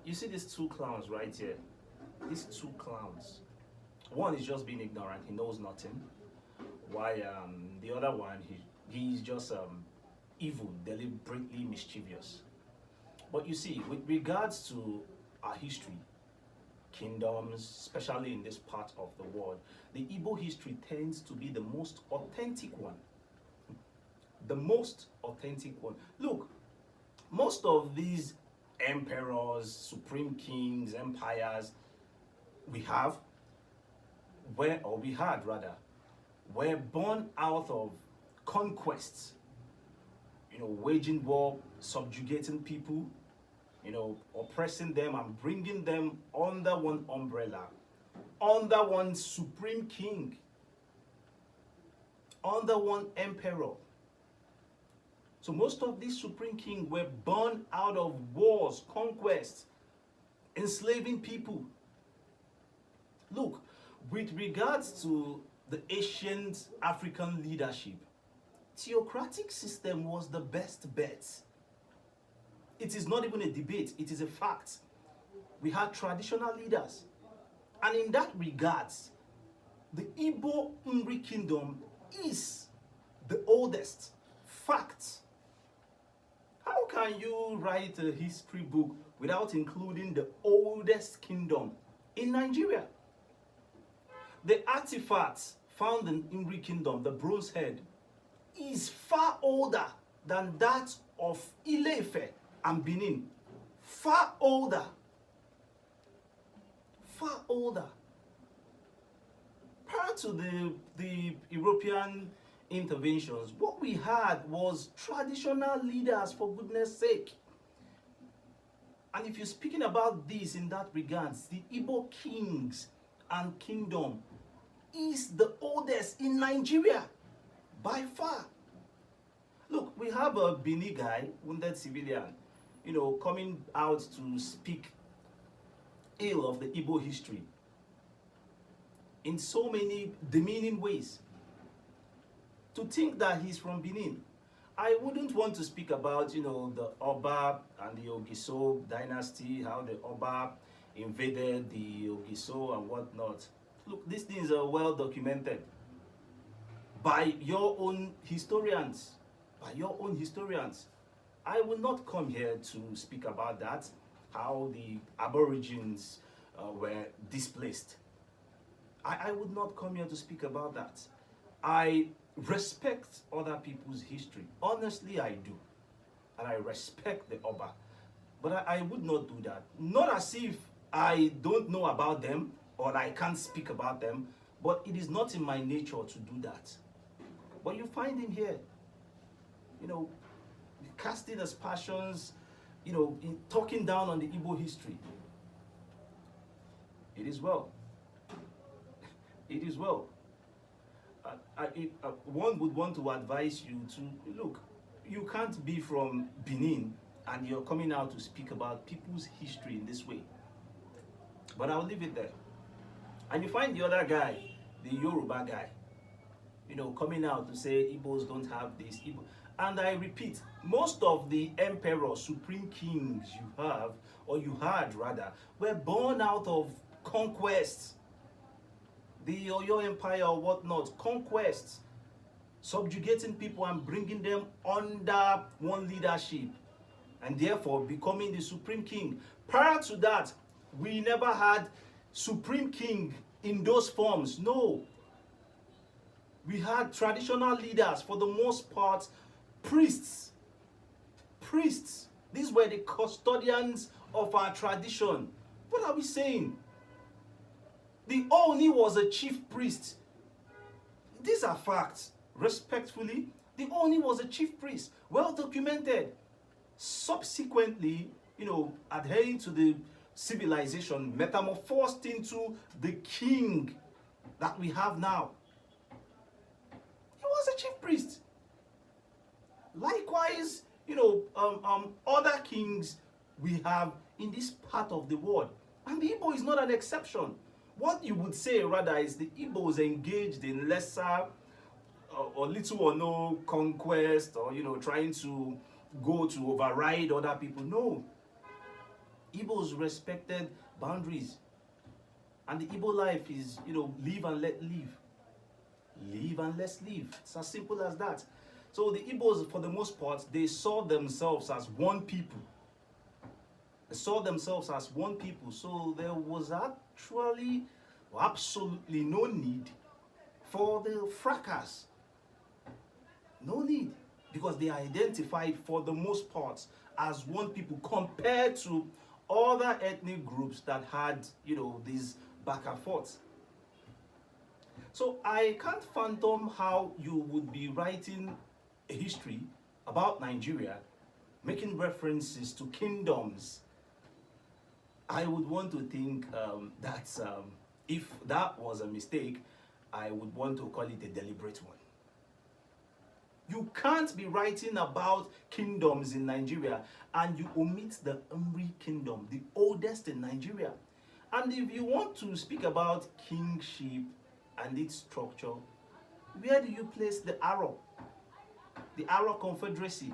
You see these two clowns right here. These two clowns. One is just being ignorant. He knows nothing. Why the other one, he's just evil, deliberately mischievous. But you see, with regards to our history, kingdoms, especially in this part of the world, the Igbo history tends to be the most authentic one. The most authentic one. Look, most of these emperors, supreme kings, empires we have, we had rather, were born out of conquests, waging war, subjugating people, oppressing them and bringing them under one umbrella, under one supreme king, under one emperor. So most of these supreme kings were born out of wars, conquests, enslaving people. Look, with regards to the ancient African leadership, theocratic system was the best bet. It is not even a debate, it is a fact. We had traditional leaders. And in that regards, the Igbo Ngri kingdom is the oldest fact. How can you write a history book without including the oldest kingdom in Nigeria? The artifacts found in Ngri kingdom, the bronze head, is far older than that of Ile-Ife and Benin. Far older. Far older. Prior to the European interventions, what we had was traditional leaders, for goodness sake. And if you're speaking about this in that regards, the Igbo kings and kingdom is the oldest in Nigeria by far. Look, we have a Bini guy, wounded civilian, coming out to speak ill of the Igbo history in so many demeaning ways. To think that he's from Benin, I wouldn't want to speak about, the Oba and the Ogiso dynasty, how the Oba invaded the Ogiso and whatnot. Look, these things are well documented by your own historians. By your own historians. I will not come here to speak about that, how the Aborigines were displaced. I would not come here to speak about that. I respect other people's history. Honestly, I do. And I respect the Oba. But I would not do that. Not as if I don't know about them or I can't speak about them, but it is not in my nature to do that. But you find him here, casting aspersions, in talking down on the Igbo history. It is well. It is well. One would want to advise you to, look, you can't be from Benin and you're coming out to speak about people's history in this way. But I'll leave it there. And you find the other guy, the Yoruba guy, coming out to say Igbos don't have this. And I repeat, most of the emperors, supreme kings you have, or you had rather, were born out of conquests. The Oyo Empire or whatnot, conquests, subjugating people and bringing them under one leadership, and therefore becoming the supreme king. Prior to that, we never had supreme king in those forms. No. We had traditional leaders, for the most part, priests. Priests. These were the custodians of our tradition. What are we saying? The Oni was a chief priest. These are facts. Respectfully, the Oni was a chief priest. Well documented. Subsequently, adhering to the civilization, metamorphosed into the king that we have now. He was a chief priest. Likewise, other kings we have in this part of the world. And the Igbo is not an exception. What you would say rather is the Igbos engaged in lesser or little or no conquest or, trying to go to override other people. No. Igbos respected boundaries. And the Igbo life is, live and let live. Live and let's live. It's as simple as that. So the Igbos, for the most part, they saw themselves as one people. They saw themselves as one people. So there was actually absolutely no need for the fracas. No need. Because they identified for the most part as one people compared to other ethnic groups that had, these back and forth. So I can't fathom how you would be writing a history about Nigeria, making references to kingdoms. I would want to think that if that was a mistake, I would want to call it a deliberate one. You can't be writing about kingdoms in Nigeria and you omit the Umri kingdom, the oldest in Nigeria. And if you want to speak about kingship and its structure, where do you place the Aro? The Aro Confederacy,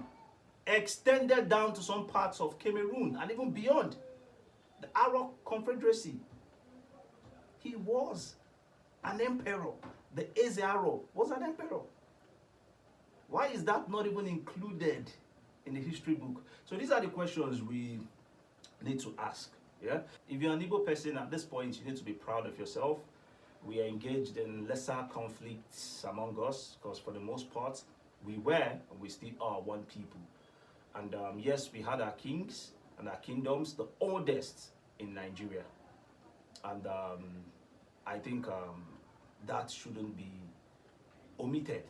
extended down to some parts of Cameroon and even beyond. The Aro Confederacy. He was an emperor. The Eze Aro was an emperor. Why is that not even included in the history book? So these are the questions we need to ask. Yeah. If you're an Igbo person at this point, you need to be proud of yourself. We are engaged in lesser conflicts among us because for the most part, we were and we still are one people. And yes, we had our kings and our kingdoms, the oldest in Nigeria. And I think that shouldn't be omitted.